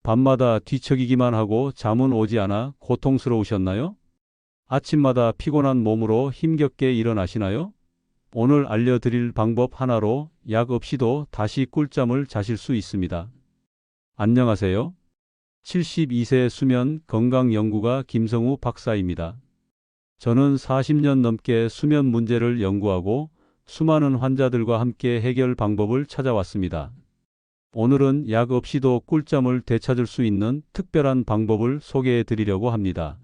밤마다 뒤척이기만 하고 잠은 오지 않아 고통스러우셨나요? 아침마다 피곤한 몸으로 힘겹게 일어나시나요? 오늘 알려드릴 방법 하나로 약 없이도 다시 꿀잠을 자실 수 있습니다. 안녕하세요. 72세 수면 건강 연구가 김성우 박사입니다. 저는 40년 넘게 수면 문제를 연구하고 수많은 환자들과 함께 해결 방법을 찾아왔습니다. 오늘은 약 없이도 꿀잠을 되찾을 수 있는 특별한 방법을 소개해 드리려고 합니다.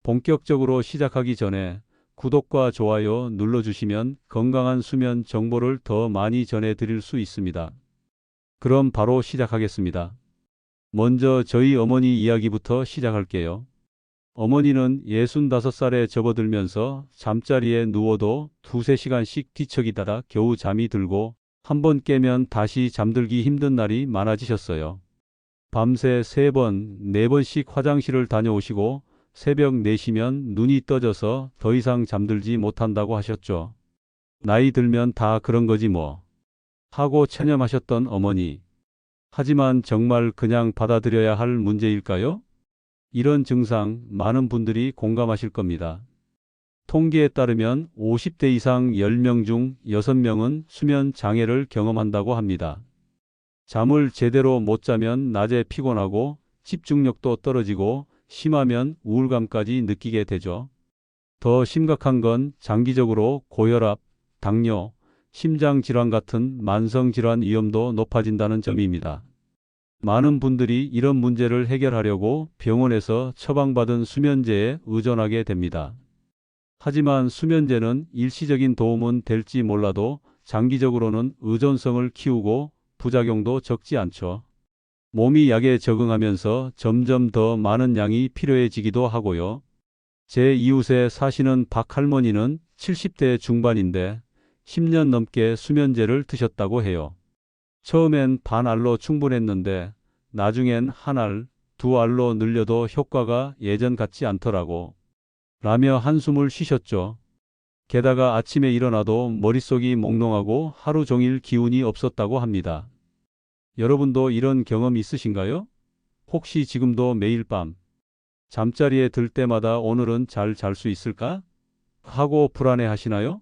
본격적으로 시작하기 전에 구독과 좋아요 눌러주시면 건강한 수면 정보를 더 많이 전해 드릴 수 있습니다. 그럼 바로 시작하겠습니다. 먼저 저희 어머니 이야기부터 시작할게요. 어머니는 65살에 접어들면서 잠자리에 누워도 2~3시간씩 뒤척이다가 겨우 잠이 들고 한 번 깨면 다시 잠들기 힘든 날이 많아지셨어요. 밤새 3번, 4번씩 화장실을 다녀오시고 새벽 4시면 눈이 떠져서 더 이상 잠들지 못한다고 하셨죠. 나이 들면 다 그런 거지 뭐. 하고 체념하셨던 어머니. 하지만 정말 그냥 받아들여야 할 문제일까요? 이런 증상 많은 분들이 공감하실 겁니다. 통계에 따르면 50대 이상 10명 중 6명은 수면 장애를 경험한다고 합니다. 잠을 제대로 못 자면 낮에 피곤하고 집중력도 떨어지고 심하면 우울감까지 느끼게 되죠. 더 심각한 건 장기적으로 고혈압, 당뇨, 심장질환 같은 만성질환 위험도 높아진다는 점입니다. 많은 분들이 이런 문제를 해결하려고 병원에서 처방받은 수면제에 의존하게 됩니다. 하지만 수면제는 일시적인 도움은 될지 몰라도 장기적으로는 의존성을 키우고 부작용도 적지 않죠. 몸이 약에 적응하면서 점점 더 많은 양이 필요해지기도 하고요. 제 이웃에 사시는 박 할머니는 70대 중반인데 10년 넘게 수면제를 드셨다고 해요. 처음엔 반 알로 충분했는데 나중엔 한 알, 2알로 늘려도 효과가 예전 같지 않더라고. 라며 한숨을 쉬셨죠. 게다가 아침에 일어나도 머릿속이 몽롱하고 하루 종일 기운이 없었다고 합니다. 여러분도 이런 경험 있으신가요? 혹시 지금도 매일 밤 잠자리에 들 때마다 오늘은 잘 잘 수 있을까? 하고 불안해 하시나요?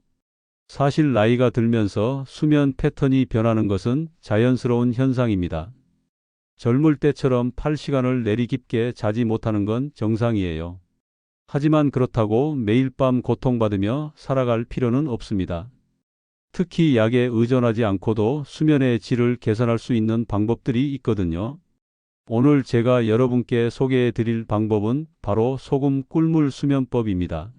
사실 나이가 들면서 수면 패턴이 변하는 것은 자연스러운 현상입니다. 젊을 때처럼 8시간을 내리 깊게 자지 못하는 건 정상이에요. 하지만 그렇다고 매일 밤 고통받으며 살아갈 필요는 없습니다. 특히 약에 의존하지 않고도 수면의 질을 개선할 수 있는 방법들이 있거든요. 오늘 제가 여러분께 소개해 드릴 방법은 바로 소금 꿀물 수면법입니다.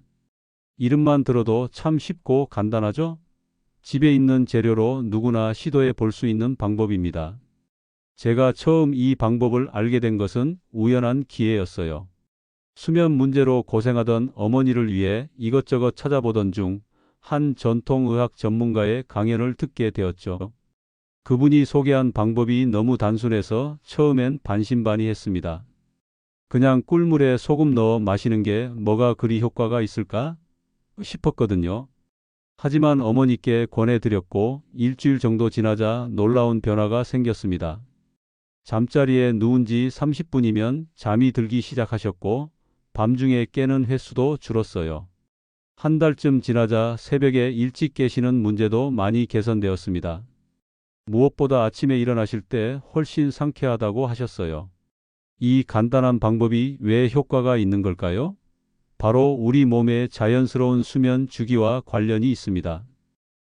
이름만 들어도 참 쉽고 간단하죠? 집에 있는 재료로 누구나 시도해 볼 수 있는 방법입니다. 제가 처음 이 방법을 알게 된 것은 우연한 기회였어요. 수면 문제로 고생하던 어머니를 위해 이것저것 찾아보던 중 한 전통의학 전문가의 강연을 듣게 되었죠. 그분이 소개한 방법이 너무 단순해서 처음엔 반신반의했습니다. 그냥 꿀물에 소금 넣어 마시는 게 뭐가 그리 효과가 있을까 싶었거든요. 하지만 어머니께 권해드렸고 일주일 정도 지나자 놀라운 변화가 생겼습니다. 잠자리에 누운 지 30분이면 잠이 들기 시작하셨고 밤중에 깨는 횟수도 줄었어요. 한 달쯤 지나자 새벽에 일찍 깨시는 문제도 많이 개선되었습니다. 무엇보다 아침에 일어나실 때 훨씬 상쾌하다고 하셨어요. 이 간단한 방법이 왜 효과가 있는 걸까요? 바로 우리 몸의 자연스러운 수면 주기와 관련이 있습니다.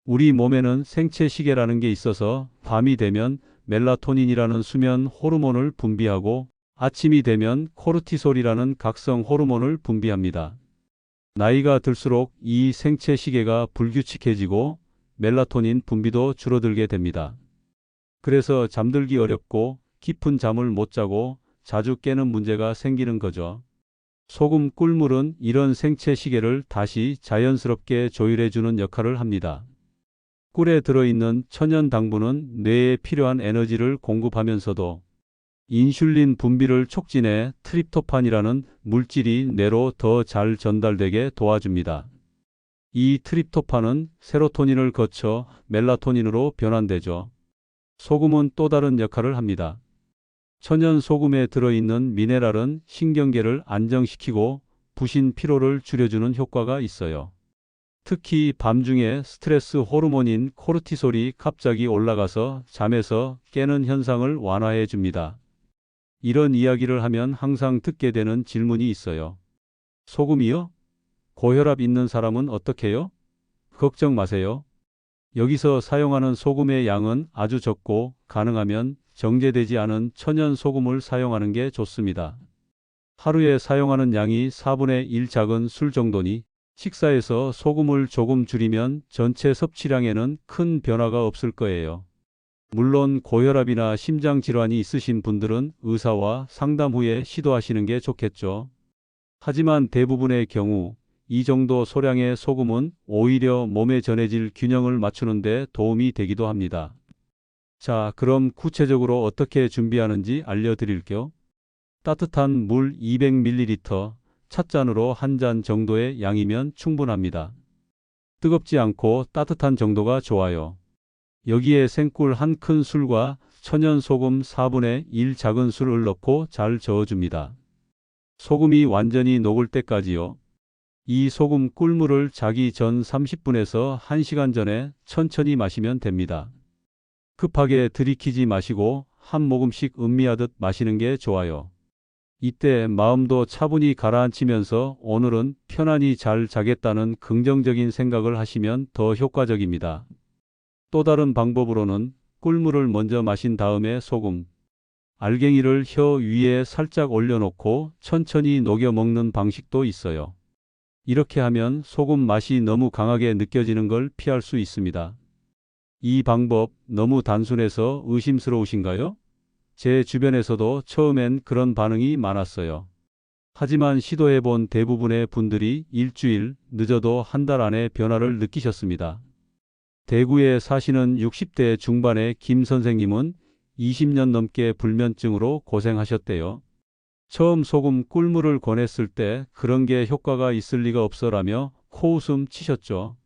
우리 몸에는 생체 시계라는 게 있어서 밤이 되면 멜라토닌이라는 수면 호르몬을 분비하고 아침이 되면 코르티솔이라는 각성 호르몬을 분비합니다. 나이가 들수록 이 생체 시계가 불규칙해지고 멜라토닌 분비도 줄어들게 됩니다. 그래서 잠들기 어렵고 깊은 잠을 못 자고 자주 깨는 문제가 생기는 거죠. 소금 꿀물은 이런 생체 시계를 다시 자연스럽게 조율해주는 역할을 합니다. 꿀에 들어있는 천연 당분은 뇌에 필요한 에너지를 공급하면서도 인슐린 분비를 촉진해 트립토판이라는 물질이 뇌로 더 잘 전달되게 도와줍니다. 이 트립토판은 세로토닌을 거쳐 멜라토닌으로 변환되죠. 소금은 또 다른 역할을 합니다. 천연 소금에 들어있는 미네랄은 신경계를 안정시키고 부신 피로를 줄여주는 효과가 있어요. 특히 밤중에 스트레스 호르몬인 코르티솔이 갑자기 올라가서 잠에서 깨는 현상을 완화해 줍니다. 이런 이야기를 하면 항상 듣게 되는 질문이 있어요. 소금이요? 고혈압 있는 사람은 어떻게요? 걱정 마세요. 여기서 사용하는 소금의 양은 아주 적고 가능하면 정제되지 않은 천연 소금을 사용하는 게 좋습니다. 하루에 사용하는 양이 4분의 1 작은 술 정도니 식사에서 소금을 조금 줄이면 전체 섭취량에는 큰 변화가 없을 거예요. 물론 고혈압이나 심장질환이 있으신 분들은 의사와 상담 후에 시도하시는 게 좋겠죠. 하지만 대부분의 경우 이 정도 소량의 소금은 오히려 몸에 전해질 균형을 맞추는 데 도움이 되기도 합니다. 자, 그럼 구체적으로 어떻게 준비하는지 알려드릴게요. 따뜻한 물 200ml, 찻잔으로 한 잔 정도의 양이면 충분합니다. 뜨겁지 않고 따뜻한 정도가 좋아요. 여기에 생꿀 한 큰술과 천연 소금 4분의 1 작은 술을 넣고 잘 저어줍니다. 소금이 완전히 녹을 때까지요. 이 소금 꿀물을 자기 전 30분에서 1시간 전에 천천히 마시면 됩니다. 급하게 들이키지 마시고 한 모금씩 음미하듯 마시는 게 좋아요. 이때 마음도 차분히 가라앉히면서 오늘은 편안히 잘 자겠다는 긍정적인 생각을 하시면 더 효과적입니다. 또 다른 방법으로는 꿀물을 먼저 마신 다음에 소금, 알갱이를 혀 위에 살짝 올려놓고 천천히 녹여 먹는 방식도 있어요. 이렇게 하면 소금 맛이 너무 강하게 느껴지는 걸 피할 수 있습니다. 이 방법 너무 단순해서 의심스러우신가요? 제 주변에서도 처음엔 그런 반응이 많았어요. 하지만 시도해본 대부분의 분들이 일주일, 늦어도 한 달 안에 변화를 느끼셨습니다. 대구에 사시는 60대 중반의 김 선생님은 20년 넘게 불면증으로 고생하셨대요. 처음 소금 꿀물을 권했을 때 그런 게 효과가 있을 리가 없어라며 코웃음 치셨죠.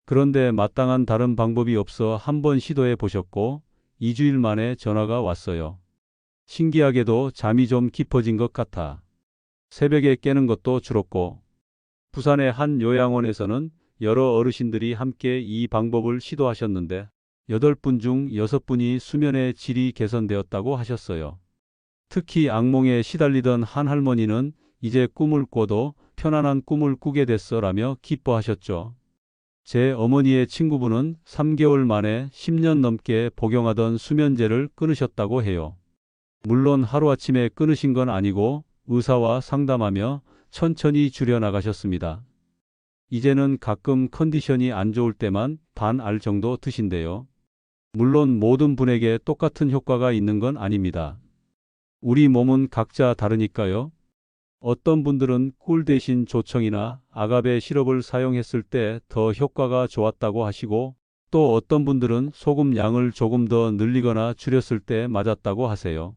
그런데 마땅한 다른 방법이 없어 한번 시도해 보셨고 2주일 만에 전화가 왔어요. 신기하게도 잠이 좀 깊어진 것 같아. 새벽에 깨는 것도 줄었고. 부산의 한 요양원에서는 여러 어르신들이 함께 이 방법을 시도하셨는데 8분 중 6분이 수면의 질이 개선되었다고 하셨어요. 특히 악몽에 시달리던 한 할머니는 이제 꿈을 꿔도 편안한 꿈을 꾸게 됐어라며 기뻐하셨죠. 제 어머니의 친구분은 3개월 만에 10년 넘게 복용하던 수면제를 끊으셨다고 해요. 물론 하루아침에 끊으신 건 아니고 의사와 상담하며 천천히 줄여나가셨습니다. 이제는 가끔 컨디션이 안 좋을 때만 반 알 정도 드신대요. 물론 모든 분에게 똑같은 효과가 있는 건 아닙니다. 우리 몸은 각자 다르니까요. 어떤 분들은 꿀 대신 조청이나 아가베 시럽을 사용했을 때 더 효과가 좋았다고 하시고 또 어떤 분들은 소금 양을 조금 더 늘리거나 줄였을 때 맞았다고 하세요.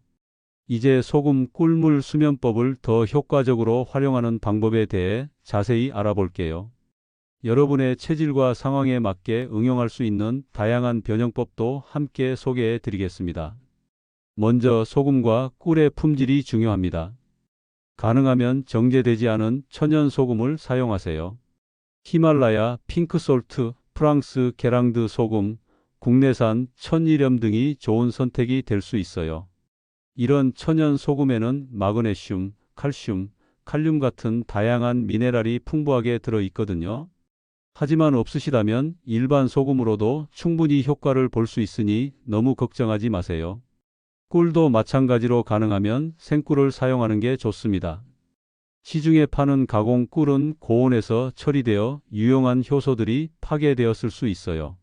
이제 소금 꿀물 수면법을 더 효과적으로 활용하는 방법에 대해 자세히 알아볼게요. 여러분의 체질과 상황에 맞게 응용할 수 있는 다양한 변형법도 함께 소개해 드리겠습니다. 먼저 소금과 꿀의 품질이 중요합니다. 가능하면 정제되지 않은 천연 소금을 사용하세요. 히말라야, 핑크솔트, 프랑스 게랑드 소금, 국내산 천일염 등이 좋은 선택이 될 수 있어요. 이런 천연 소금에는 마그네슘, 칼슘, 칼륨 같은 다양한 미네랄이 풍부하게 들어 있거든요. 하지만 없으시다면 일반 소금으로도 충분히 효과를 볼 수 있으니 너무 걱정하지 마세요. 꿀도 마찬가지로 가능하면 생꿀을 사용하는 게 좋습니다. 시중에 파는 가공 꿀은 고온에서 처리되어 유용한 효소들이 파괴되었을 수 있어요.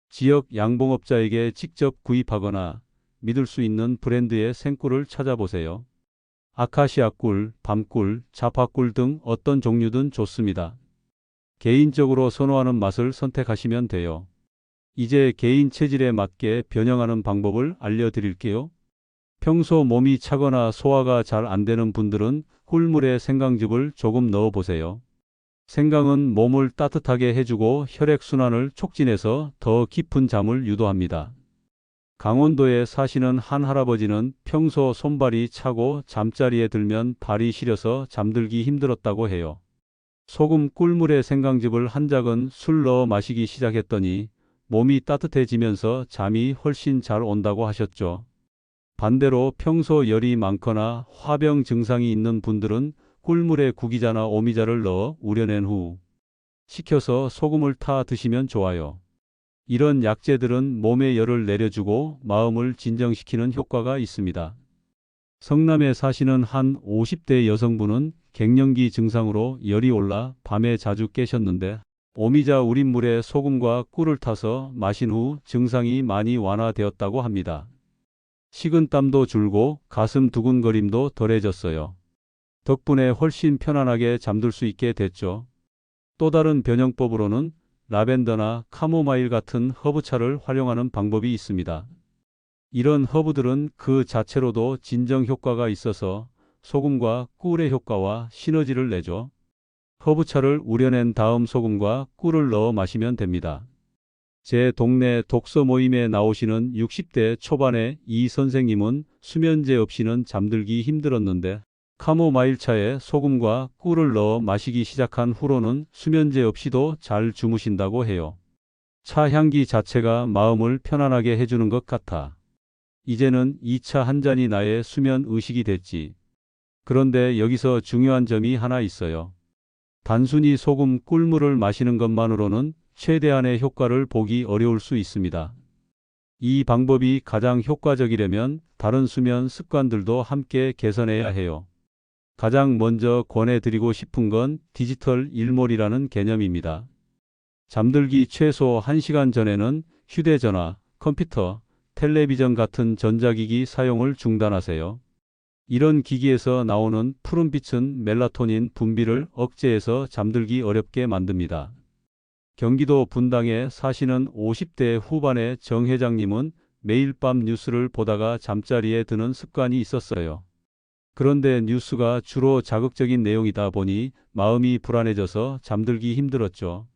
지역 양봉업자에게 직접 구입하거나 믿을 수 있는 브랜드의 생꿀을 찾아보세요. 아카시아 꿀, 밤꿀, 자파꿀 등 어떤 종류든 좋습니다. 개인적으로 선호하는 맛을 선택하시면 돼요. 이제 개인 체질에 맞게 변형하는 방법을 알려드릴게요. 평소 몸이 차거나 소화가 잘 안 되는 분들은 꿀물에 생강즙을 조금 넣어보세요. 생강은 몸을 따뜻하게 해주고 혈액순환을 촉진해서 더 깊은 잠을 유도합니다. 강원도에 사시는 한 할아버지는 평소 손발이 차고 잠자리에 들면 발이 시려서 잠들기 힘들었다고 해요. 소금 꿀물에 생강즙을 한 작은 술 넣어 마시기 시작했더니 몸이 따뜻해지면서 잠이 훨씬 잘 온다고 하셨죠. 반대로 평소 열이 많거나 화병 증상이 있는 분들은 꿀물에 구기자나 오미자를 넣어 우려낸 후 식혀서 소금을 타 드시면 좋아요. 이런 약재들은 몸의 열을 내려주고 마음을 진정시키는 효과가 있습니다. 성남에 사시는 한 50대 여성분은 갱년기 증상으로 열이 올라 밤에 자주 깨셨는데 오미자 우린 물에 소금과 꿀을 타서 마신 후 증상이 많이 완화되었다고 합니다. 식은땀도 줄고 가슴 두근거림도 덜해졌어요. 덕분에 훨씬 편안하게 잠들 수 있게 됐죠. 또 다른 변형법으로는 라벤더나 카모마일 같은 허브차를 활용하는 방법이 있습니다. 이런 허브들은 그 자체로도 진정 효과가 있어서 소금과 꿀의 효과와 시너지를 내죠. 허브차를 우려낸 다음 소금과 꿀을 넣어 마시면 됩니다. 제 동네 독서 모임에 나오시는 60대 초반의 이 선생님은 수면제 없이는 잠들기 힘들었는데 카모마일 차에 소금과 꿀을 넣어 마시기 시작한 후로는 수면제 없이도 잘 주무신다고 해요. 차 향기 자체가 마음을 편안하게 해주는 것 같아. 이제는 이 차 한 잔이 나의 수면 의식이 됐지. 그런데 여기서 중요한 점이 하나 있어요. 단순히 소금 꿀물을 마시는 것만으로는 최대한의 효과를 보기 어려울 수 있습니다. 이 방법이 가장 효과적이려면 다른 수면 습관들도 함께 개선해야 해요. 가장 먼저 권해드리고 싶은 건 디지털 일몰이라는 개념입니다. 잠들기 최소 1시간 전에는 휴대전화, 컴퓨터, 텔레비전 같은 전자기기 사용을 중단하세요. 이런 기기에서 나오는 푸른빛은 멜라토닌 분비를 억제해서 잠들기 어렵게 만듭니다. 경기도 분당에 사시는 50대 후반의 정 회장님은 매일 밤 뉴스를 보다가 잠자리에 드는 습관이 있었어요. 그런데 뉴스가 주로 자극적인 내용이다 보니 마음이 불안해져서 잠들기 힘들었죠.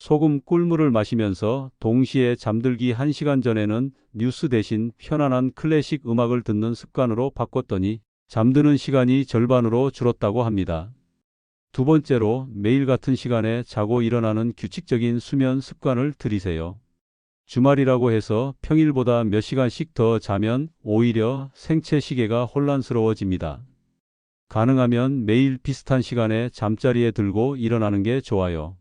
소금 꿀물을 마시면서 동시에 잠들기 1시간 전에는 뉴스 대신 편안한 클래식 음악을 듣는 습관으로 바꿨더니 잠드는 시간이 절반으로 줄었다고 합니다. 두 번째로 매일 같은 시간에 자고 일어나는 규칙적인 수면 습관을 들이세요. 주말이라고 해서 평일보다 몇 시간씩 더 자면 오히려 생체 시계가 혼란스러워집니다. 가능하면 매일 비슷한 시간에 잠자리에 들고 일어나는 게 좋아요.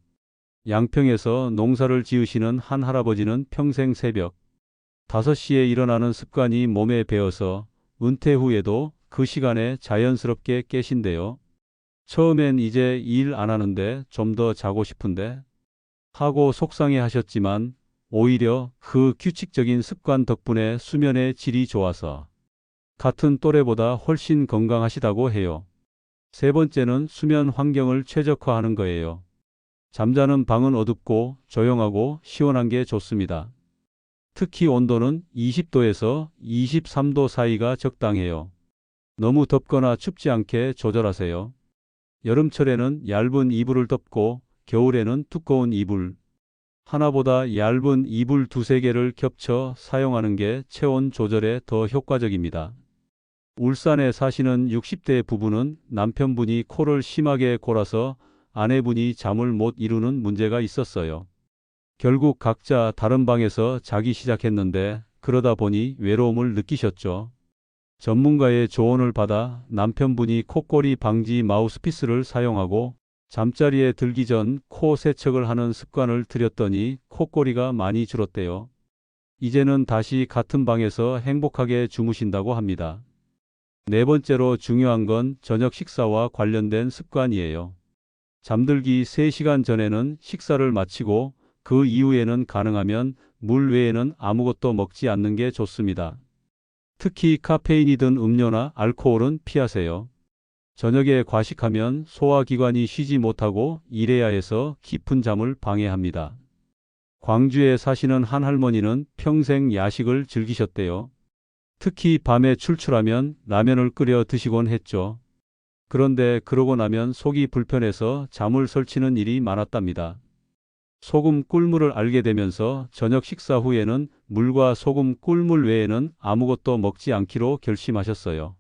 양평에서 농사를 지으시는 한 할아버지는 평생 새벽 5시에 일어나는 습관이 몸에 배어서 은퇴 후에도 그 시간에 자연스럽게 깨신대요. 처음엔 이제 일 안 하는데 좀 더 자고 싶은데 하고 속상해 하셨지만 오히려 그 규칙적인 습관 덕분에 수면의 질이 좋아서 같은 또래보다 훨씬 건강하시다고 해요. 세 번째는 수면 환경을 최적화하는 거예요. 잠자는 방은 어둡고 조용하고 시원한 게 좋습니다. 특히 온도는 20도에서 23도 사이가 적당해요. 너무 덥거나 춥지 않게 조절하세요. 여름철에는 얇은 이불을 덮고 겨울에는 두꺼운 이불, 하나보다 얇은 이불 두세 개를 겹쳐 사용하는 게 체온 조절에 더 효과적입니다. 울산에 사시는 60대 부부는 남편분이 코를 심하게 골아서 아내분이 잠을 못 이루는 문제가 있었어요. 결국 각자 다른 방에서 자기 시작했는데 그러다 보니 외로움을 느끼셨죠. 전문가의 조언을 받아 남편분이 코골이 방지 마우스피스를 사용하고 잠자리에 들기 전 코 세척을 하는 습관을 들였더니 코골이가 많이 줄었대요. 이제는 다시 같은 방에서 행복하게 주무신다고 합니다. 네 번째로 중요한 건 저녁 식사와 관련된 습관이에요. 잠들기 3시간 전에는 식사를 마치고 그 이후에는 가능하면 물 외에는 아무것도 먹지 않는 게 좋습니다. 특히 카페인이 든 음료나 알코올은 피하세요. 저녁에 과식하면 소화기관이 쉬지 못하고 일해야 해서 깊은 잠을 방해합니다. 광주에 사시는 한 할머니는 평생 야식을 즐기셨대요. 특히 밤에 출출하면 라면을 끓여 드시곤 했죠. 그런데 그러고 나면 속이 불편해서 잠을 설치는 일이 많았답니다. 소금 꿀물을 알게 되면서 저녁 식사 후에는 물과 소금 꿀물 외에는 아무것도 먹지 않기로 결심하셨어요.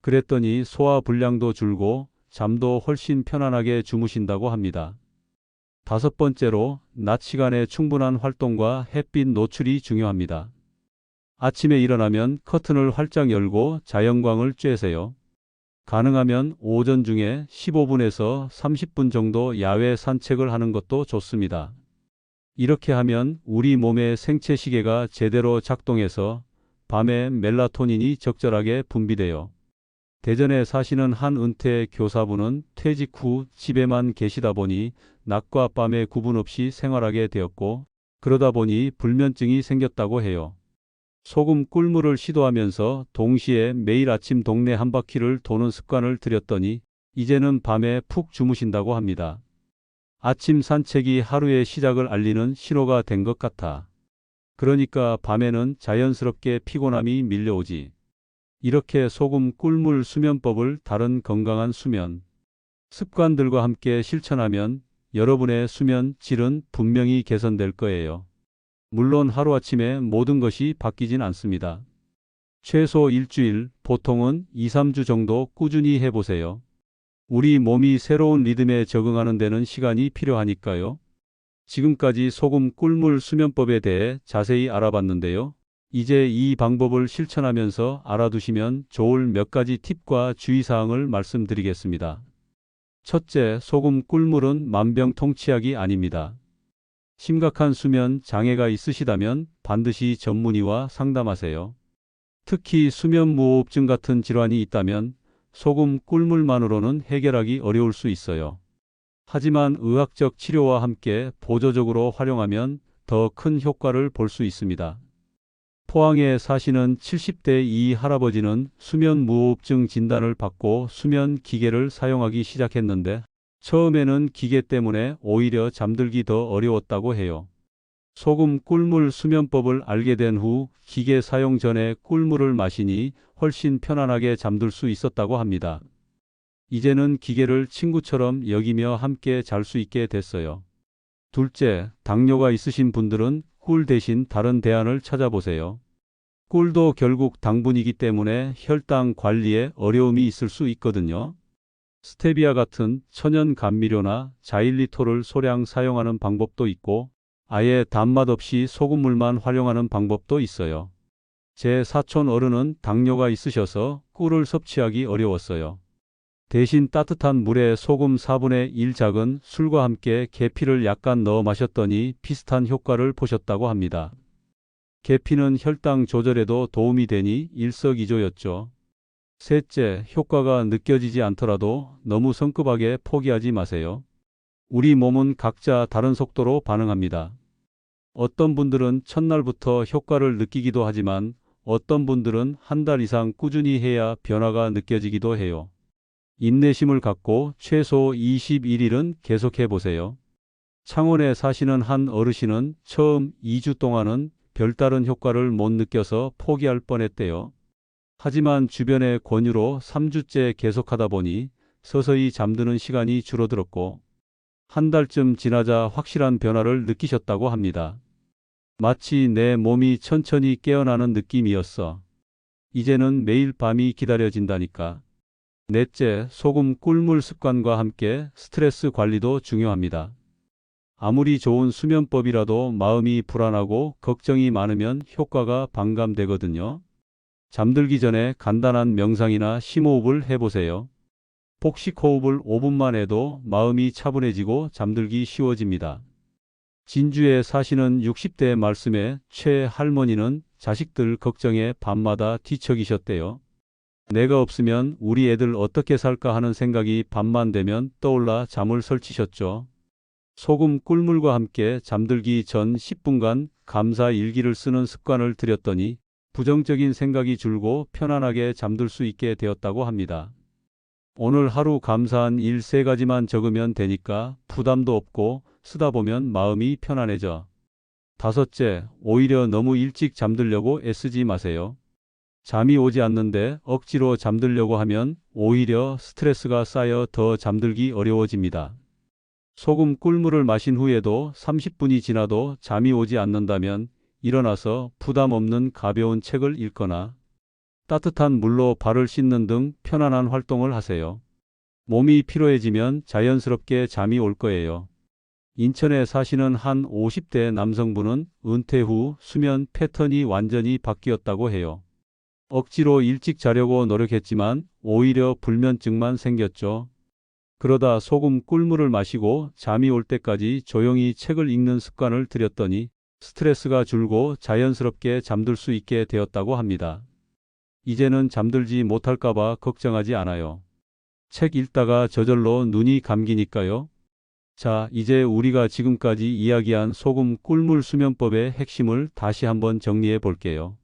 그랬더니 소화 불량도 줄고 잠도 훨씬 편안하게 주무신다고 합니다. 다섯 번째로, 낮 시간에 충분한 활동과 햇빛 노출이 중요합니다. 아침에 일어나면 커튼을 활짝 열고 자연광을 쬐세요. 가능하면 오전 중에 15분에서 30분 정도 야외 산책을 하는 것도 좋습니다. 이렇게 하면 우리 몸의 생체 시계가 제대로 작동해서 밤에 멜라토닌이 적절하게 분비돼요. 대전에 사시는 한 은퇴 교사분은 퇴직 후 집에만 계시다 보니 낮과 밤의 구분 없이 생활하게 되었고, 그러다 보니 불면증이 생겼다고 해요. 소금 꿀물을 시도하면서 동시에 매일 아침 동네 한 바퀴를 도는 습관을 들였더니 이제는 밤에 푹 주무신다고 합니다. 아침 산책이 하루의 시작을 알리는 신호가 된 것 같아. 그러니까 밤에는 자연스럽게 피곤함이 밀려오지. 이렇게 소금 꿀물 수면법을 다른 건강한 수면 습관들과 함께 실천하면 여러분의 수면 질은 분명히 개선될 거예요. 물론 하루아침에 모든 것이 바뀌진 않습니다. 최소 일주일, 보통은 2, 3주 정도 꾸준히 해보세요. 우리 몸이 새로운 리듬에 적응하는 데는 시간이 필요하니까요. 지금까지 소금 꿀물 수면법에 대해 자세히 알아봤는데요. 이제 이 방법을 실천하면서 알아두시면 좋을 몇 가지 팁과 주의사항을 말씀드리겠습니다. 첫째, 소금 꿀물은 만병통치약이 아닙니다. 심각한 수면 장애가 있으시다면 반드시 전문의와 상담하세요. 특히 수면무호흡증 같은 질환이 있다면 소금 꿀물만으로는 해결하기 어려울 수 있어요. 하지만 의학적 치료와 함께 보조적으로 활용하면 더 큰 효과를 볼 수 있습니다. 포항에 사시는 70대 이 할아버지는 수면무호흡증 진단을 받고 수면 기계를 사용하기 시작했는데 처음에는 기계 때문에 오히려 잠들기 더 어려웠다고 해요. 소금 꿀물 수면법을 알게 된 후 기계 사용 전에 꿀물을 마시니 훨씬 편안하게 잠들 수 있었다고 합니다. 이제는 기계를 친구처럼 여기며 함께 잘 수 있게 됐어요. 둘째, 당뇨가 있으신 분들은 꿀 대신 다른 대안을 찾아보세요. 꿀도 결국 당분이기 때문에 혈당 관리에 어려움이 있을 수 있거든요. 스테비아 같은 천연 감미료나 자일리톨을 소량 사용하는 방법도 있고, 아예 단맛 없이 소금물만 활용하는 방법도 있어요. 제 사촌 어른은 당뇨가 있으셔서 꿀을 섭취하기 어려웠어요. 대신 따뜻한 물에 소금 4분의 1 작은 술과 함께 계피를 약간 넣어 마셨더니 비슷한 효과를 보셨다고 합니다. 계피는 혈당 조절에도 도움이 되니 일석이조였죠. 셋째, 효과가 느껴지지 않더라도 너무 성급하게 포기하지 마세요. 우리 몸은 각자 다른 속도로 반응합니다. 어떤 분들은 첫날부터 효과를 느끼기도 하지만 어떤 분들은 한 달 이상 꾸준히 해야 변화가 느껴지기도 해요. 인내심을 갖고 최소 21일은 계속해 보세요. 창원에 사시는 한 어르신은 처음 2주 동안은 별다른 효과를 못 느껴서 포기할 뻔했대요. 하지만 주변의 권유로 3주째 계속하다 보니 서서히 잠드는 시간이 줄어들었고 한 달쯤 지나자 확실한 변화를 느끼셨다고 합니다. 마치 내 몸이 천천히 깨어나는 느낌이었어. 이제는 매일 밤이 기다려진다니까. 넷째, 소금 꿀물 습관과 함께 스트레스 관리도 중요합니다. 아무리 좋은 수면법이라도 마음이 불안하고 걱정이 많으면 효과가 반감되거든요. 잠들기 전에 간단한 명상이나 심호흡을 해보세요. 복식 호흡을 5분만 해도 마음이 차분해지고 잠들기 쉬워집니다. 진주에 사시는 60대 말씀에 최 할머니는 자식들 걱정에 밤마다 뒤척이셨대요. 내가 없으면 우리 애들 어떻게 살까 하는 생각이 밤만 되면 떠올라 잠을 설치셨죠. 소금 꿀물과 함께 잠들기 전 10분간 감사 일기를 쓰는 습관을 들였더니 부정적인 생각이 줄고 편안하게 잠들 수 있게 되었다고 합니다. 오늘 하루 감사한 일 3가지만 적으면 되니까 부담도 없고 쓰다 보면 마음이 편안해져. 다섯째, 오히려 너무 일찍 잠들려고 애쓰지 마세요. 잠이 오지 않는데 억지로 잠들려고 하면 오히려 스트레스가 쌓여 더 잠들기 어려워집니다. 소금 꿀물을 마신 후에도 30분이 지나도 잠이 오지 않는다면 일어나서 부담 없는 가벼운 책을 읽거나 따뜻한 물로 발을 씻는 등 편안한 활동을 하세요. 몸이 피로해지면 자연스럽게 잠이 올 거예요. 인천에 사시는 한 50대 남성분은 은퇴 후 수면 패턴이 완전히 바뀌었다고 해요. 억지로 일찍 자려고 노력했지만 오히려 불면증만 생겼죠. 그러다 소금 꿀물을 마시고 잠이 올 때까지 조용히 책을 읽는 습관을 들였더니 스트레스가 줄고 자연스럽게 잠들 수 있게 되었다고 합니다. 이제는 잠들지 못할까봐 걱정하지 않아요. 책 읽다가 저절로 눈이 감기니까요. 자, 이제 우리가 지금까지 이야기한 소금 꿀물 수면법의 핵심을 다시 한번 정리해 볼게요.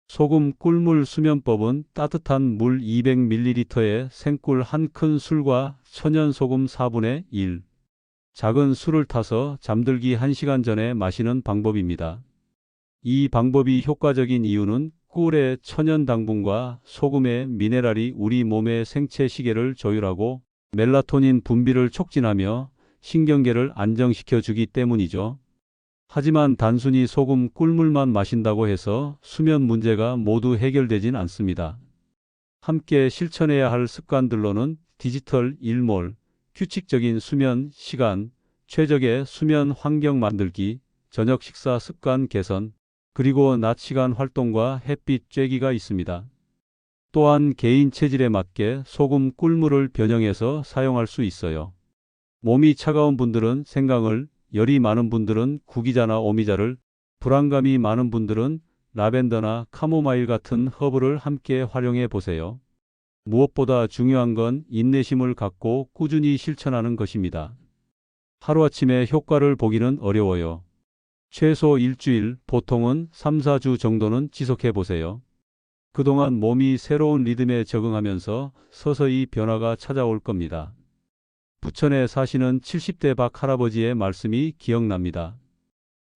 소금 꿀물 수면법은 따뜻한 물 200ml에 생꿀 1큰술과 천연 소금 4분의 1 작은 술을 타서 잠들기 1시간 전에 마시는 방법입니다. 이 방법이 효과적인 이유는 꿀의 천연 당분과 소금의 미네랄이 우리 몸의 생체 시계를 조율하고 멜라토닌 분비를 촉진하며 신경계를 안정시켜 주기 때문이죠. 하지만 단순히 소금 꿀물만 마신다고 해서 수면 문제가 모두 해결되진 않습니다. 함께 실천해야 할 습관들로는 디지털 일몰, 규칙적인 수면 시간, 최적의 수면 환경 만들기, 저녁 식사 습관 개선, 그리고 낮 시간 활동과 햇빛 쬐기가 있습니다. 또한 개인 체질에 맞게 소금 꿀물을 변형해서 사용할 수 있어요. 몸이 차가운 분들은 생강을, 열이 많은 분들은 구기자나 오미자를, 불안감이 많은 분들은 라벤더나 카모마일 같은 허브를 함께 활용해 보세요. 무엇보다 중요한 건 인내심을 갖고 꾸준히 실천하는 것입니다. 하루아침에 효과를 보기는 어려워요. 최소 일주일, 보통은 3-4주 정도는 지속해 보세요. 그동안 몸이 새로운 리듬에 적응하면서 서서히 변화가 찾아올 겁니다. 부천에 사시는 70대 박 할아버지의 말씀이 기억납니다.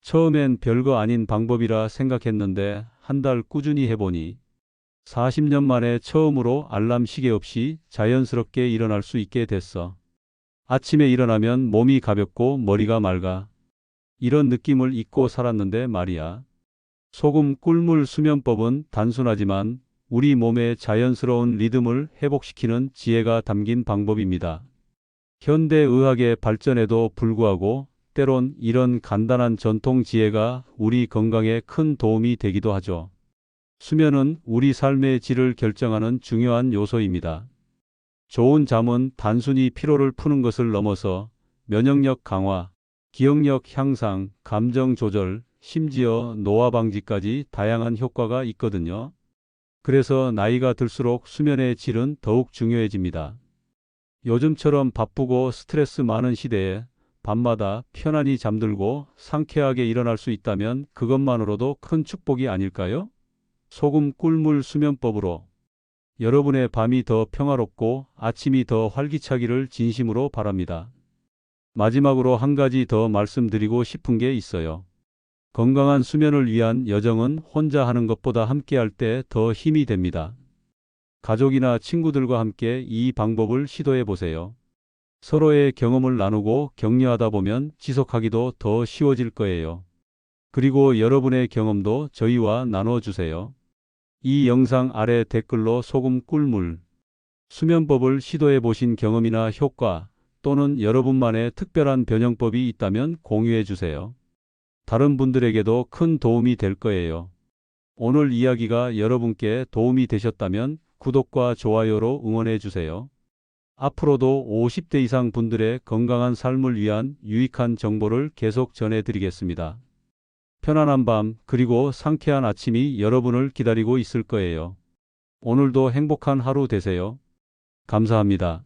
처음엔 별거 아닌 방법이라 생각했는데 한 달 꾸준히 해보니 40년 만에 처음으로 알람 시계 없이 자연스럽게 일어날 수 있게 됐어. 아침에 일어나면 몸이 가볍고 머리가 맑아. 이런 느낌을 잊고 살았는데 말이야. 소금 꿀물 수면법은 단순하지만 우리 몸의 자연스러운 리듬을 회복시키는 지혜가 담긴 방법입니다. 현대 의학의 발전에도 불구하고 때론 이런 간단한 전통 지혜가 우리 건강에 큰 도움이 되기도 하죠. 수면은 우리 삶의 질을 결정하는 중요한 요소입니다. 좋은 잠은 단순히 피로를 푸는 것을 넘어서 면역력 강화, 기억력 향상, 감정 조절, 심지어 노화 방지까지 다양한 효과가 있거든요. 그래서 나이가 들수록 수면의 질은 더욱 중요해집니다. 요즘처럼 바쁘고 스트레스 많은 시대에 밤마다 편안히 잠들고 상쾌하게 일어날 수 있다면 그것만으로도 큰 축복이 아닐까요? 소금 꿀물 수면법으로 여러분의 밤이 더 평화롭고 아침이 더 활기차기를 진심으로 바랍니다. 마지막으로 한 가지 더 말씀드리고 싶은 게 있어요. 건강한 수면을 위한 여정은 혼자 하는 것보다 함께할 때 더 힘이 됩니다. 가족이나 친구들과 함께 이 방법을 시도해 보세요. 서로의 경험을 나누고 격려하다 보면 지속하기도 더 쉬워질 거예요. 그리고 여러분의 경험도 저희와 나눠주세요. 이 영상 아래 댓글로 소금 꿀물 수면법을 시도해 보신 경험이나 효과 또는 여러분만의 특별한 변형법이 있다면 공유해 주세요. 다른 분들에게도 큰 도움이 될 거예요. 오늘 이야기가 여러분께 도움이 되셨다면 구독과 좋아요로 응원해 주세요. 앞으로도 50대 이상 분들의 건강한 삶을 위한 유익한 정보를 계속 전해드리겠습니다. 편안한 밤 그리고 상쾌한 아침이 여러분을 기다리고 있을 거예요. 오늘도 행복한 하루 되세요. 감사합니다.